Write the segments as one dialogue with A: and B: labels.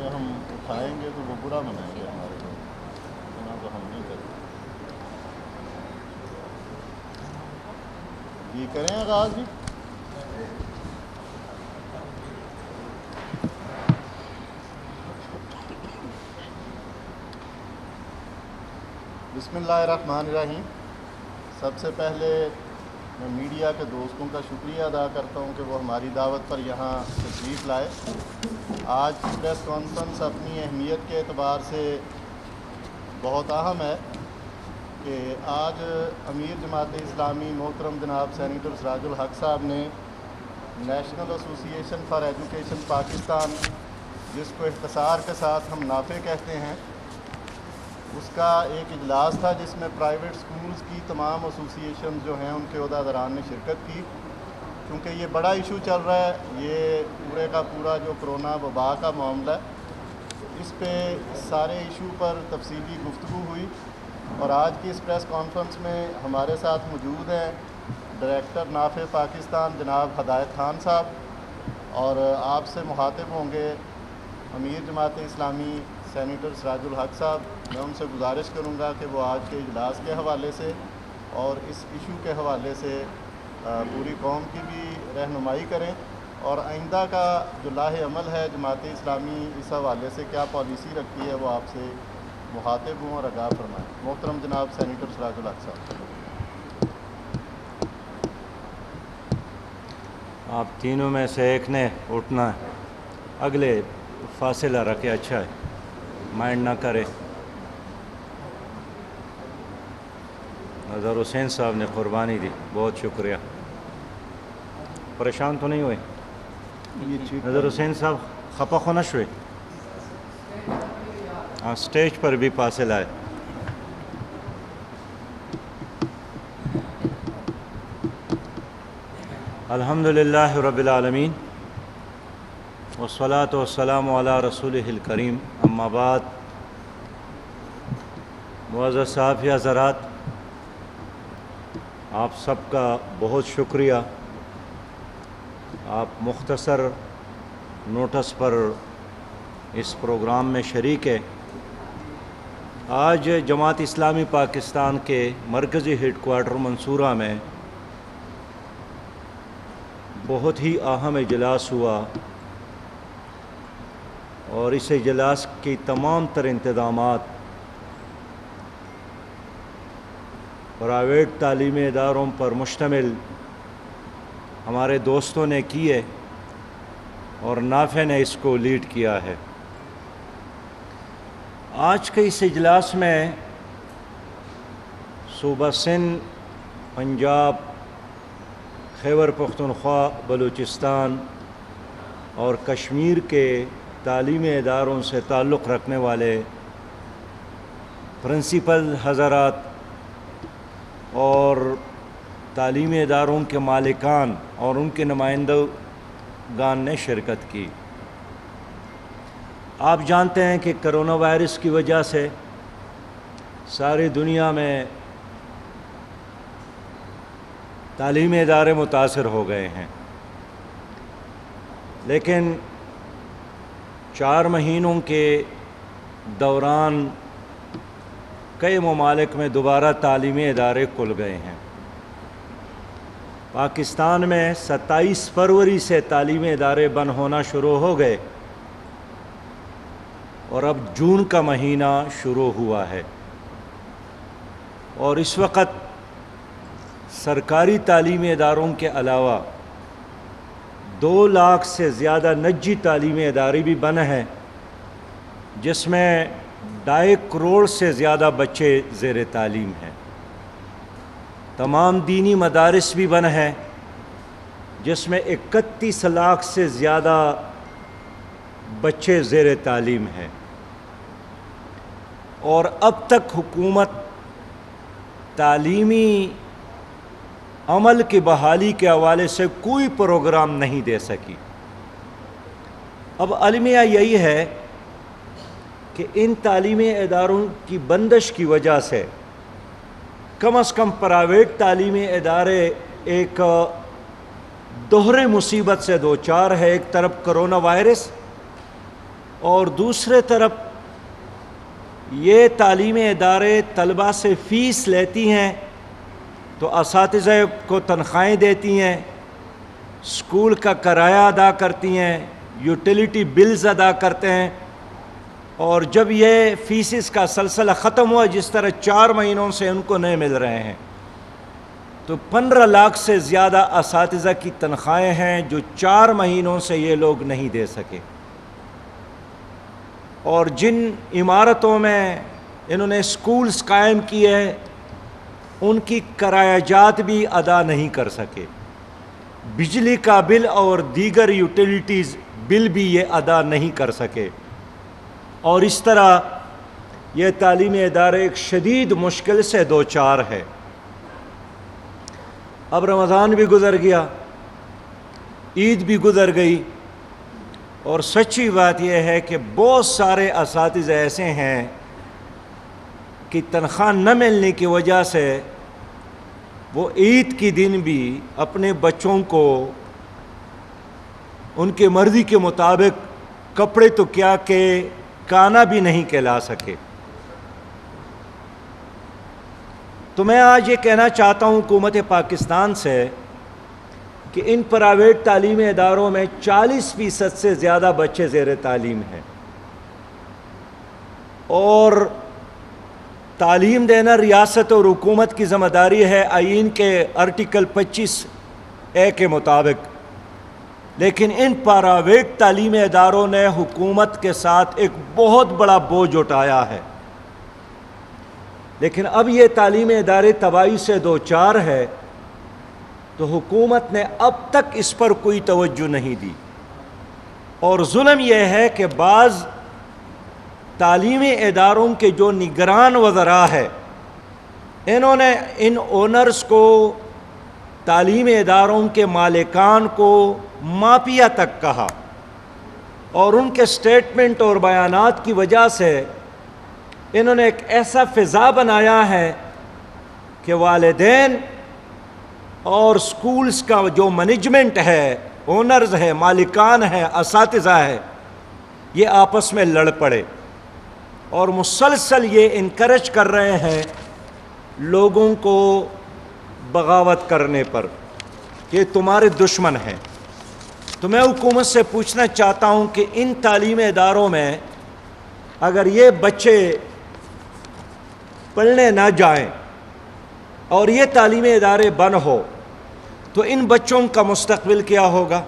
A: ہم اٹھائیں گے تو وہ برا منائیں گے ہمارے لوگ، اتنا تو ہم نہیں کریں۔ جی کریں آغاز جی۔ بسم اللہ الرحمن الرحیم۔ سب سے پہلے میں میڈیا کے دوستوں کا شکریہ ادا کرتا ہوں کہ وہ ہماری دعوت پر یہاں تشریف لائے۔ آج کی پریس کانفرنس اپنی اہمیت کے اعتبار سے بہت اہم ہے کہ آج امیر جماعت اسلامی محترم جناب سینیٹر سراج الحق صاحب نے نیشنل ایسوسی ایشن فار ایجوکیشن پاکستان، جس کو اختصار کے ساتھ ہم نافے کہتے ہیں، اس کا ایک اجلاس تھا جس میں پرائیویٹ سکولز کی تمام ایسوسی ایشن جو ہیں ان کے عہدیداران نے شرکت کی۔ کیونکہ یہ بڑا ایشو چل رہا ہے، یہ پورے کا پورا جو کرونا وبا کا معاملہ ہے، اس پہ سارے ایشو پر تفصیلی گفتگو ہوئی۔ اور آج کی اس پریس کانفرنس میں ہمارے ساتھ موجود ہیں ڈائریکٹر نافع پاکستان جناب ہدایت خان صاحب، اور آپ سے مخاطب ہوں گے امیر جماعت اسلامی سینیٹر سراج الحق صاحب۔ میں ان سے گزارش کروں گا کہ وہ آج کے اجلاس کے حوالے سے اور اس ایشو کے حوالے سے پوری قوم کی بھی رہنمائی کریں، اور آئندہ کا جو لاہ عمل ہے جماعت اسلامی اس حوالے سے کیا پالیسی رکھتی ہے وہ آپ سے مخاطب ہوں اور آگاہ فرمائیں۔ محترم جناب سینیٹر سراج الحق صاحب۔
B: آپ تینوں میں سے ایک نے اٹھنا ہے، اگلے فاصلہ رکھے، اچھا ہے، مائنڈ نہ کرے۔ اظہر حسین صاحب نے قربانی دی، بہت شکریہ۔ پریشان تو نہیں ہوئے؟ اظہر حسین صاحب خپا خونش ہوئے؟ ہاں، سٹیج پر بھی فاصلہ ہے۔ الحمدللہ رب العالمین والصلاة والسلام علی رسولہ الکریم، اما بعد۔ معزز صحافی حضرات، آپ سب کا بہت شکریہ، آپ مختصر نوٹس پر اس پروگرام میں شریک ہے۔ آج جماعت اسلامی پاکستان کے مرکزی ہیڈ کوارٹر منصورہ میں بہت ہی اہم اجلاس ہوا، اور اس اجلاس کی تمام تر انتظامات پرائیویٹ تعلیمی اداروں پر مشتمل ہمارے دوستوں نے کیے، اور نافع نے اس کو لیڈ کیا ہے۔ آج کے اس اجلاس میں صوبہ سندھ، پنجاب، خیبر پختونخوا، بلوچستان اور کشمیر کے تعلیمی اداروں سے تعلق رکھنے والے پرنسپل حضرات اور تعلیمی اداروں کے مالکان اور ان کے نمائندگان نے شرکت کی۔ آپ جانتے ہیں کہ کرونا وائرس کی وجہ سے ساری دنیا میں تعلیمی ادارے متاثر ہو گئے ہیں، لیکن 4 مہینوں کے دوران کئی ممالک میں دوبارہ تعلیمی ادارے کھل گئے ہیں۔ پاکستان میں 27 فروری سے تعلیمی ادارے بند ہونا شروع ہو گئے، اور اب جون کا مہینہ شروع ہوا ہے، اور اس وقت سرکاری تعلیمی اداروں کے علاوہ 2 لاکھ سے زیادہ نجی تعلیمی ادارے بھی بند ہیں، جس میں 2.5 کروڑ سے زیادہ بچے زیر تعلیم ہیں۔ تمام دینی مدارس بھی بند ہیں، جس میں 31 لاکھ سے زیادہ بچے زیر تعلیم ہیں، اور اب تک حکومت تعلیمی عمل کی بحالی کے حوالے سے کوئی پروگرام نہیں دے سکی۔ اب المیہ یہی ہے کہ ان تعلیمی اداروں کی بندش کی وجہ سے کم از کم پرائیویٹ تعلیمی ادارے ایک دوہرے مصیبت سے دوچار ہے۔ ایک طرف کرونا وائرس اور دوسرے طرف یہ تعلیمی ادارے طلباء سے فیس لیتی ہیں تو اساتذہ کو تنخواہیں دیتی ہیں، اسکول کا کرایہ ادا کرتی ہیں، یوٹیلیٹی بلز ادا کرتے ہیں، اور جب یہ فیسز کا سلسلہ ختم ہوا، جس طرح 4 مہینوں سے ان کو نہیں مل رہے ہیں، تو 15 لاکھ سے زیادہ اساتذہ کی تنخواہیں ہیں جو 4 مہینوں سے یہ لوگ نہیں دے سکے، اور جن عمارتوں میں انہوں نے اسکولز قائم کیے ہیں ان کی کرایہ جات بھی ادا نہیں کر سکے، بجلی کا بل اور دیگر یوٹیلیٹیز بل بھی یہ ادا نہیں کر سکے، اور اس طرح یہ تعلیمی ادارے ایک شدید مشکل سے دوچار ہے۔ اب رمضان بھی گزر گیا، عید بھی گزر گئی، اور سچی بات یہ ہے کہ بہت سارے اساتذہ ایسے ہیں کہ تنخواہ نہ ملنے کی وجہ سے وہ عید کے دن بھی اپنے بچوں کو ان کے مرضی کے مطابق کپڑے تو کیا کہ کھانا بھی نہیں کھلا سکے۔ تو میں آج یہ کہنا چاہتا ہوں حکومت پاکستان سے کہ ان پرائیویٹ تعلیمی اداروں میں 40% سے زیادہ بچے زیر تعلیم ہیں، اور تعلیم دینا ریاست اور حکومت کی ذمہ داری ہے آئین کے آرٹیکل 25A کے مطابق، لیکن ان پرائیویٹ تعلیمی اداروں نے حکومت کے ساتھ ایک بہت بڑا بوجھ اٹھایا ہے، لیکن اب یہ تعلیمی ادارے تباہی سے دوچار ہے تو حکومت نے اب تک اس پر کوئی توجہ نہیں دی، اور ظلم یہ ہے کہ بعض تعلیمی اداروں کے جو نگران وزراء ہے انہوں نے ان اونرز کو، تعلیمی اداروں کے مالکان کو مافیا تک کہا، اور ان کے سٹیٹمنٹ اور بیانات کی وجہ سے انہوں نے ایک ایسا فضا بنایا ہے کہ والدین اور سکولز کا جو مینجمنٹ ہے، اونرز ہے، مالکان ہے، اساتذہ ہے، یہ آپس میں لڑ پڑے، اور مسلسل یہ انکریج کر رہے ہیں لوگوں کو بغاوت کرنے پر کہ تمہارے دشمن ہیں۔ تو میں حکومت سے پوچھنا چاہتا ہوں کہ ان تعلیمی اداروں میں اگر یہ بچے پڑھنے نہ جائیں اور یہ تعلیمی ادارے بند ہو تو ان بچوں کا مستقبل کیا ہوگا؟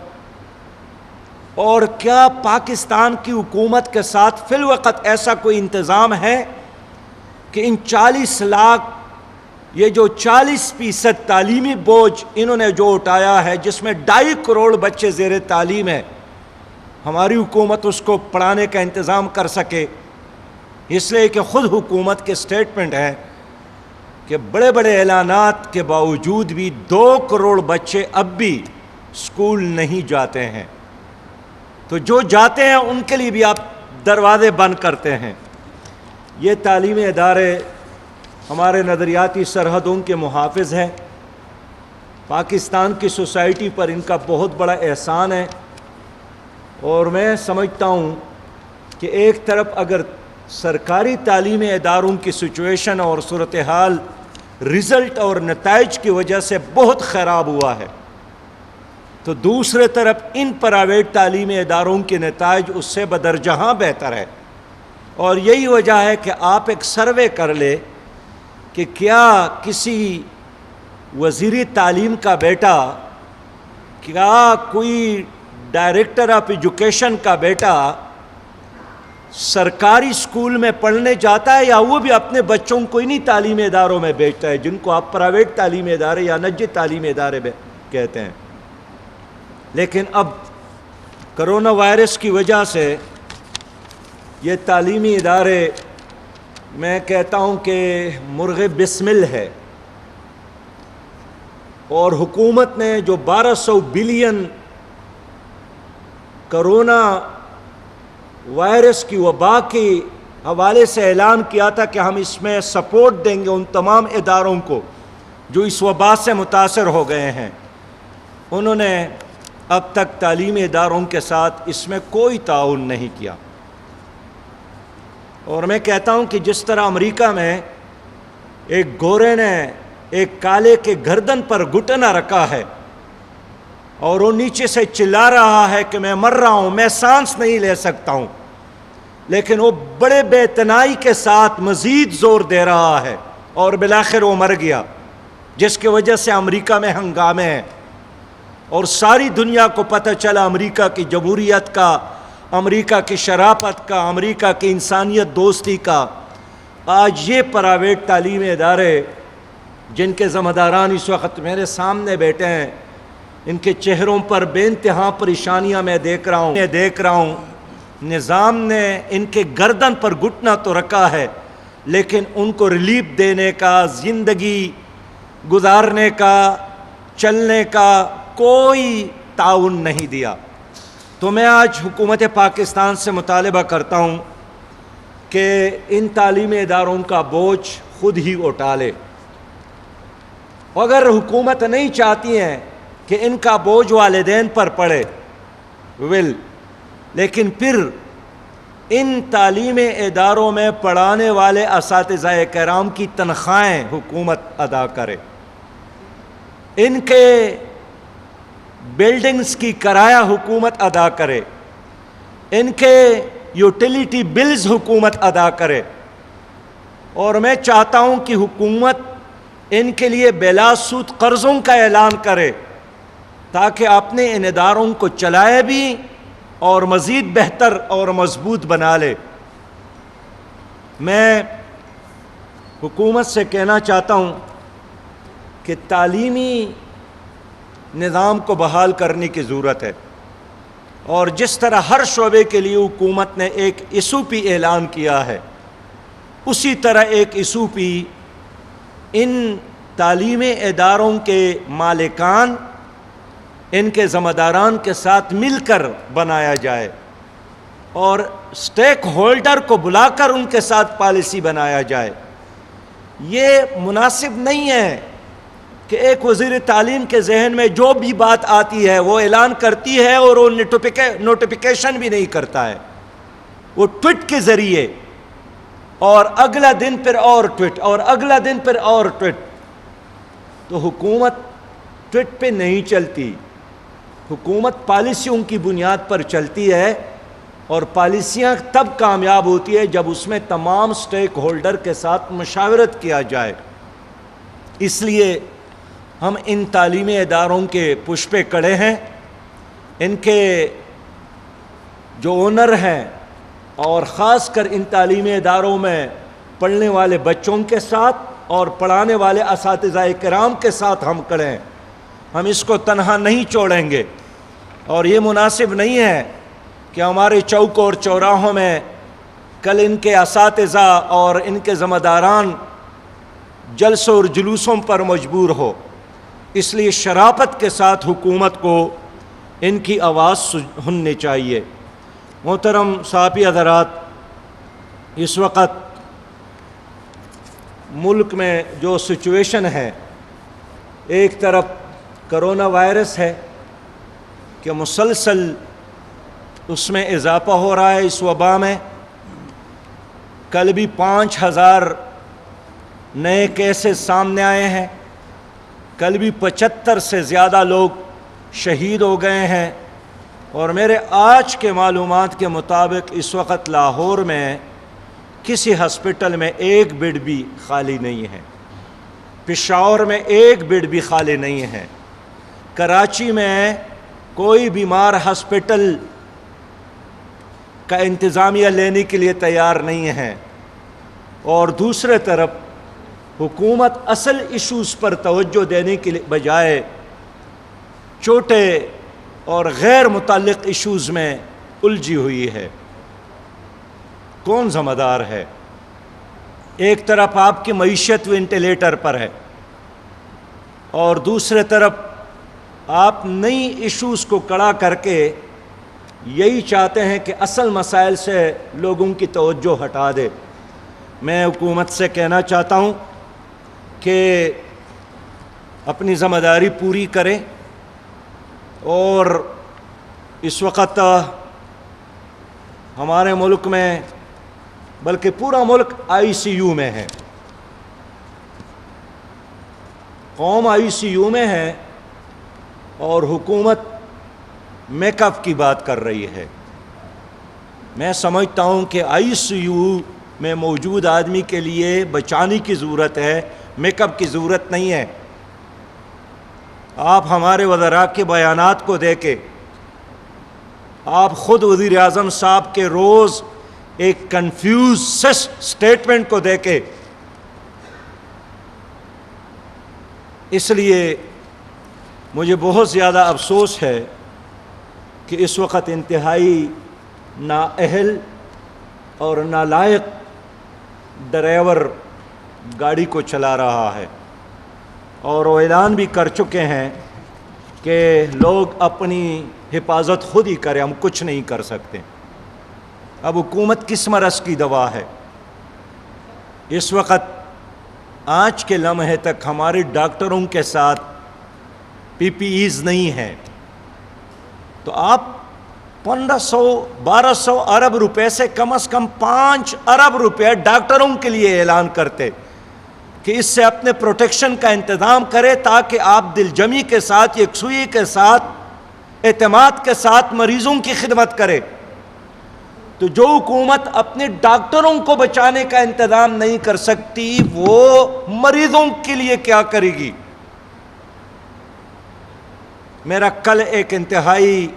B: اور کیا پاکستان کی حکومت کے ساتھ فی الوقت ایسا کوئی انتظام ہے کہ ان 40 لاکھ، یہ جو 40% تعلیمی بوجھ انہوں نے جو اٹھایا ہے، جس میں 2.5 کروڑ بچے زیر تعلیم ہیں، ہماری حکومت اس کو پڑھانے کا انتظام کر سکے؟ اس لیے کہ خود حکومت کے سٹیٹمنٹ ہے کہ بڑے بڑے اعلانات کے باوجود بھی 2 کروڑ بچے اب بھی اسکول نہیں جاتے ہیں، تو جو جاتے ہیں ان کے لیے بھی آپ دروازے بند کرتے ہیں۔ یہ تعلیمی ادارے ہمارے نظریاتی سرحدوں کے محافظ ہیں، پاکستان کی سوسائٹی پر ان کا بہت بڑا احسان ہے، اور میں سمجھتا ہوں کہ ایک طرف اگر سرکاری تعلیمی اداروں کی سچویشن اور صورتحال رزلٹ اور نتائج کی وجہ سے بہت خراب ہوا ہے، تو دوسرے طرف ان پرائیویٹ تعلیمی اداروں کے نتائج اس سے بدرجہاں بہتر ہے، اور یہی وجہ ہے کہ آپ ایک سروے کر لے کہ کیا کسی وزیر تعلیم کا بیٹا، کیا کوئی ڈائریکٹر آف ایجوکیشن کا بیٹا سرکاری اسکول میں پڑھنے جاتا ہے، یا وہ بھی اپنے بچوں کو انہی تعلیمی اداروں میں بھیجتا ہے جن کو آپ پرائیویٹ تعلیمی ادارے یا نجی تعلیمی ادارے کہتے ہیں؟ لیکن اب کرونا وائرس کی وجہ سے یہ تعلیمی ادارے، میں کہتا ہوں کہ مرغ بسمل ہے، اور حکومت نے جو 1200 بلین کرونا وائرس کی وبا کے حوالے سے اعلان کیا تھا کہ ہم اس میں سپورٹ دیں گے ان تمام اداروں کو جو اس وبا سے متاثر ہو گئے ہیں، انہوں نے اب تک تعلیمی اداروں کے ساتھ اس میں کوئی تعاون نہیں کیا۔ اور میں کہتا ہوں کہ جس طرح امریکہ میں ایک گورے نے ایک کالے کے گردن پر گھٹنا رکھا ہے اور وہ نیچے سے چلا رہا ہے کہ میں مر رہا ہوں، میں سانس نہیں لے سکتا ہوں، لیکن وہ بڑے بے اعتنائی کے ساتھ مزید زور دے رہا ہے اور بالآخر وہ مر گیا، جس کی وجہ سے امریکہ میں ہنگامے ہیں اور ساری دنیا کو پتہ چلا امریکہ کی جمہوریت کا، امریکہ کی شرافت کا، امریکہ کی انسانیت دوستی کا۔ آج یہ پرائیویٹ تعلیمی ادارے جن کے ذمہ داران اس وقت میرے سامنے بیٹھے ہیں، ان کے چہروں پر بے انتہا پریشانیاں میں دیکھ رہا ہوں۔ نظام نے ان کے گردن پر گھٹنا تو رکھا ہے، لیکن ان کو ریلیف دینے کا، زندگی گزارنے کا، چلنے کا کوئی تعاون نہیں دیا۔ تو میں آج حکومت پاکستان سے مطالبہ کرتا ہوں کہ ان تعلیمی اداروں کا بوجھ خود ہی اٹھا لے۔ اگر حکومت نہیں چاہتی ہے کہ ان کا بوجھ والدین پر پڑے لیکن پھر ان تعلیمی اداروں میں پڑھانے والے اساتذہ کرام کی تنخواہیں حکومت ادا کرے، ان کے بلڈنگز کی کرایہ حکومت ادا کرے، ان کے یوٹیلیٹی بلز حکومت ادا کرے، اور میں چاہتا ہوں کہ حکومت ان کے لیے بلا سود قرضوں کا اعلان کرے تاکہ اپنے ان اداروں کو چلائے بھی اور مزید بہتر اور مضبوط بنا لے۔ میں حکومت سے کہنا چاہتا ہوں کہ تعلیمی نظام کو بحال کرنے کی ضرورت ہے، اور جس طرح ہر شعبے کے لیے حکومت نے ایک SOP اعلان کیا ہے، اسی طرح ایک SOP ان تعلیمی اداروں کے مالکان، ان کے ذمہ داران کے ساتھ مل کر بنایا جائے اور سٹیک ہولڈر کو بلا کر ان کے ساتھ پالیسی بنایا جائے۔ یہ مناسب نہیں ہے کہ ایک وزیر تعلیم کے ذہن میں جو بھی بات آتی ہے وہ اعلان کرتی ہے اور وہ نوٹیفیکیشن بھی نہیں کرتا ہے، وہ ٹویٹ کے ذریعے، اور اگلا دن پھر اور ٹویٹ، اور اگلا دن پھر اور ٹویٹ۔ تو حکومت ٹویٹ پہ نہیں چلتی، حکومت پالیسیوں کی بنیاد پر چلتی ہے، اور پالیسیاں تب کامیاب ہوتی ہے جب اس میں تمام سٹیک ہولڈر کے ساتھ مشاورت کیا جائے۔ اس لیے ہم ان تعلیمی اداروں کے پش پہ کڑے ہیں، ان کے جو اونر ہیں اور خاص کر ان تعلیمی اداروں میں پڑھنے والے بچوں کے ساتھ اور پڑھانے والے اساتذہ کرام کے ساتھ ہم کھڑے ہیں۔ ہم اس کو تنہا نہیں چھوڑیں گے، اور یہ مناسب نہیں ہے کہ ہمارے چوک اور چوراہوں میں کل ان کے اساتذہ اور ان کے ذمہ داران جلسوں اور جلوسوں پر مجبور ہو۔ اس لیے شرافت کے ساتھ حکومت کو ان کی آواز سننی چاہیے۔ محترم صحافی حضرات، اس وقت ملک میں جو سچویشن ہے، ایک طرف کرونا وائرس ہے کہ مسلسل اس میں اضافہ ہو رہا ہے، اس وبا میں کل بھی 5000 نئے کیسز سامنے آئے ہیں، کل بھی 75 سے زیادہ لوگ شہید ہو گئے ہیں، اور میرے آج کے معلومات کے مطابق اس وقت لاہور میں کسی ہسپٹل میں ایک بیڈ بھی خالی نہیں ہے، پشاور میں ایک بیڈ بھی خالی نہیں ہے، کراچی میں کوئی بیمار ہسپٹل کا انتظامیہ لینے کے لیے تیار نہیں ہے، اور دوسرے طرف حکومت اصل ایشوز پر توجہ دینے کے بجائے چھوٹے اور غیر متعلق ایشوز میں الجھی ہوئی ہے۔ کون ذمہ دار ہے؟ ایک طرف آپ کی معیشت وینٹیلیٹر پر ہے، اور دوسرے طرف آپ نئی ایشوز کو کڑا کر کے یہی چاہتے ہیں کہ اصل مسائل سے لوگوں کی توجہ ہٹا دے۔ میں حکومت سے کہنا چاہتا ہوں کہ اپنی ذمہ داری پوری کریں، اور اس وقت ہمارے ملک میں بلکہ پورا ملک ICU میں ہے. قوم ICU میں ہے اور حکومت میک اپ کی بات کر رہی ہے. میں سمجھتا ہوں کہ ICU میں موجود آدمی کے لیے بچانے کی ضرورت ہے، میک اپ کی ضرورت نہیں ہے. آپ ہمارے وزراء کے بیانات کو دیکھیں، آپ خود وزیر اعظم صاحب کے روز ایک کنفیوز سٹیٹمنٹ کو دیکھیں. اس لیے مجھے بہت زیادہ افسوس ہے کہ اس وقت انتہائی نااہل اور نالائق ڈرائیور گاڑی کو چلا رہا ہے، اور وہ اعلان بھی کر چکے ہیں کہ لوگ اپنی حفاظت خود ہی کریں، ہم کچھ نہیں کر سکتے. اب حکومت کس مرض کی دوا ہے؟ اس وقت آج کے لمحے تک ہمارے ڈاکٹروں کے ساتھ PPEs نہیں ہیں، تو آپ 1500-1200 ارب روپے سے کم از کم 5 ارب روپے ڈاکٹروں کے لیے اعلان کرتے کہ اس سے اپنے پروٹیکشن کا انتظام کرے، تاکہ آپ دل جمی کے ساتھ، یکسوئی کے ساتھ، اعتماد کے ساتھ مریضوں کی خدمت کرے. تو جو حکومت اپنے ڈاکٹروں کو بچانے کا انتظام نہیں کر سکتی، وہ مریضوں کے لیے کیا کرے گی؟ میرا کل ایک انتہائی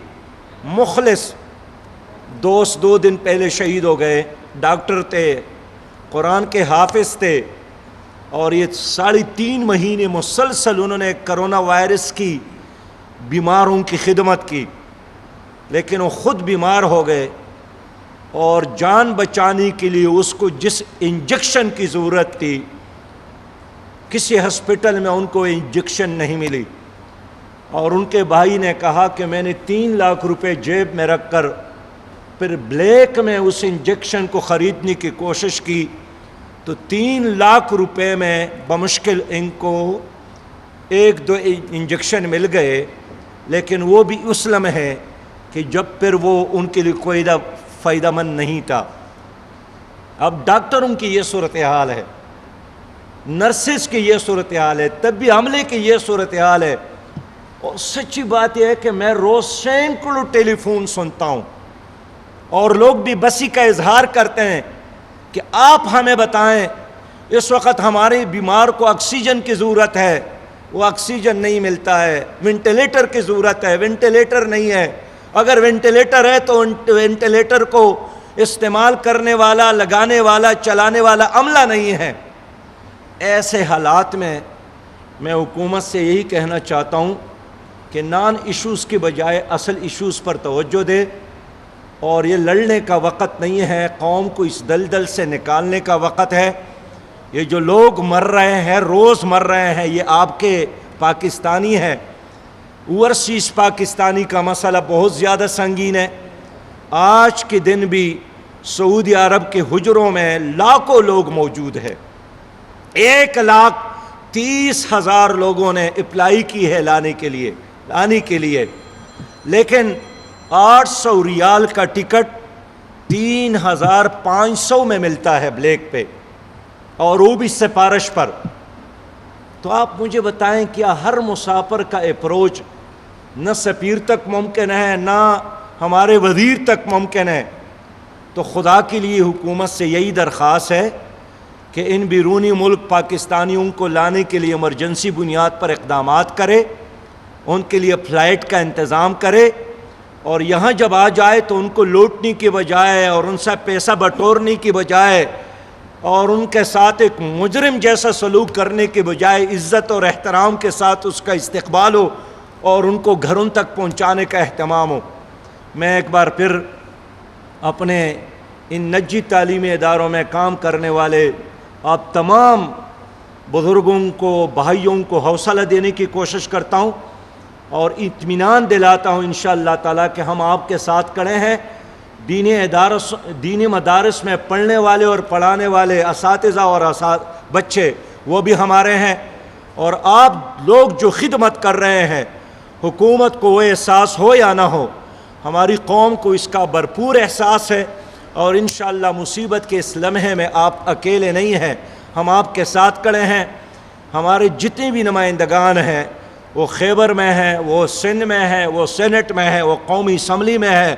B: مخلص دوست 2 دن پہلے شہید ہو گئے. ڈاکٹر تھے، قرآن کے حافظ تھے، اور یہ 3.5 مہینے مسلسل انہوں نے کرونا وائرس کی بیماروں کی خدمت کی، لیکن وہ خود بیمار ہو گئے، اور جان بچانے کے لیے اس کو جس انجیکشن کی ضرورت تھی، کسی ہسپتال میں ان کو انجیکشن نہیں ملی. اور ان کے بھائی نے کہا کہ میں نے 3 لاکھ روپے جیب میں رکھ کر پھر بلیک میں اس انجیکشن کو خریدنے کی کوشش کی، تو 3 لاکھ روپے میں بمشکل ان کو 1-2 انجیکشن مل گئے، لیکن وہ بھی اس لمحے کہ جب پھر وہ ان کے لیے کوئی فائدہ مند نہیں تھا. اب ڈاکٹروں کی یہ صورتحال ہے، نرسز کی یہ صورتحال ہے، طبی عملے کی یہ صورتحال ہے. اور سچی بات یہ ہے کہ میں روز سینکڑوں ٹیلی فون سنتا ہوں، اور لوگ بھی بسی کا اظہار کرتے ہیں کہ آپ ہمیں بتائیں، اس وقت ہمارے بیمار کو آکسیجن کی ضرورت ہے، وہ آکسیجن نہیں ملتا ہے، وینٹیلیٹر کی ضرورت ہے، وینٹیلیٹر نہیں ہے، اگر وینٹیلیٹر ہے تو وینٹیلیٹر کو استعمال کرنے والا، لگانے والا، چلانے والا عملہ نہیں ہے. ایسے حالات میں میں حکومت سے یہی کہنا چاہتا ہوں کہ نان ایشوز کی بجائے اصل ایشوز پر توجہ دے، اور یہ لڑنے کا وقت نہیں ہے، قوم کو اس دلدل سے نکالنے کا وقت ہے. یہ جو لوگ مر رہے ہیں، روز مر رہے ہیں، یہ آپ کے پاکستانی ہیں. اوورسیز پاکستانی کا مسئلہ بہت زیادہ سنگین ہے. آج کے دن بھی سعودی عرب کے حجروں میں لاکھوں لوگ موجود ہیں. 1,30,000 لوگوں نے اپلائی کی ہے لانے کے لیے، لیکن 800 ریال کا ٹکٹ 3,500 میں ملتا ہے بلیک پہ، اور وہ بھی سفارش پر. تو آپ مجھے بتائیں، کیا ہر مسافر کا اپروچ نہ سفیر تک ممکن ہے، نہ ہمارے وزیر تک ممکن ہے؟ تو خدا کے لیے حکومت سے یہی درخواست ہے کہ ان بیرونی ملک پاکستانیوں کو لانے کے لیے ایمرجنسی بنیاد پر اقدامات کرے، ان کے لیے فلائٹ کا انتظام کرے، اور یہاں جب آ جائے تو ان کو لوٹنے کی بجائے اور ان سے پیسہ بٹورنے کی بجائے اور ان کے ساتھ ایک مجرم جیسا سلوک کرنے کے بجائے عزت اور احترام کے ساتھ اس کا استقبال ہو اور ان کو گھروں تک پہنچانے کا اہتمام ہو. میں ایک بار پھر اپنے ان نجی تعلیمی اداروں میں کام کرنے والے آپ تمام بزرگوں کو، بھائیوں کو حوصلہ دینے کی کوشش کرتا ہوں اور اطمینان دلاتا ہوں انشاءاللہ تعالیٰ کہ ہم آپ کے ساتھ کھڑے ہیں. دینی مدارس میں پڑھنے والے اور پڑھانے والے اساتذہ اور بچے وہ بھی ہمارے ہیں، اور آپ لوگ جو خدمت کر رہے ہیں، حکومت کو وہ احساس ہو یا نہ ہو، ہماری قوم کو اس کا بھرپور احساس ہے. اور انشاءاللہ مصیبت کے اس لمحے میں آپ اکیلے نہیں ہیں، ہم آپ کے ساتھ کھڑے ہیں۔ ہمارے جتنے بھی نمائندگان ہیں، وہ خیبر میں ہیں، وہ سندھ میں ہیں، وہ سینٹ میں ہیں، وہ قومی اسمبلی میں ہے،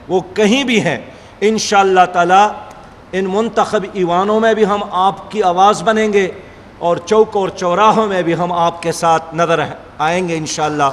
B: وہ کہیں بھی ہیں، انشاءاللہ تعالی ان منتخب ایوانوں میں بھی ہم آپ کی آواز بنیں گے، اور چوک اور چوراہوں میں بھی ہم آپ کے ساتھ نظر آئیں گے انشاءاللہ۔